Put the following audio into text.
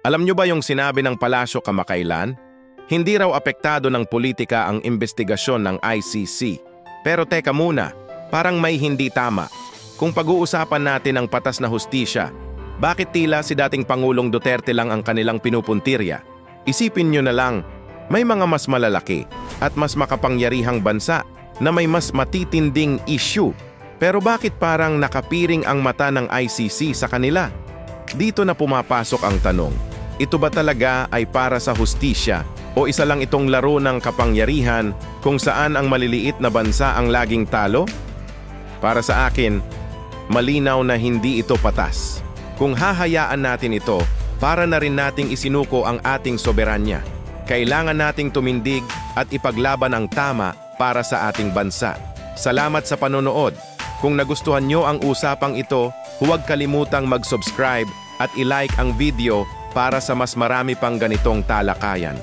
Alam nyo ba yung sinabi ng palasyo kamakailan? Hindi raw apektado ng politika ang investigasyon ng ICC. Pero teka muna, parang may hindi tama. Kung pag-uusapan natin ang patas na hustisya, bakit tila si dating Pangulong Duterte lang ang kanilang pinupuntirya? Isipin nyo na lang, may mga mas malalaki at mas makapangyarihang bansa na may mas matitinding issue. Pero bakit parang nakapiring ang mata ng ICC sa kanila? Dito na pumapasok ang tanong, ito ba talaga ay para sa hustisya o isa lang itong laro ng kapangyarihan kung saan ang maliliit na bansa ang laging talo? Para sa akin, malinaw na hindi ito patas. Kung hahayaan natin ito, para na rin nating isinuko ang ating soberanya. Kailangan nating tumindig at ipaglaban ang tama para sa ating bansa. Salamat sa panonood. Kung nagustuhan nyo ang usapang ito, huwag kalimutang mag-subscribe at i-like ang video para sa mas marami pang ganitong talakayan.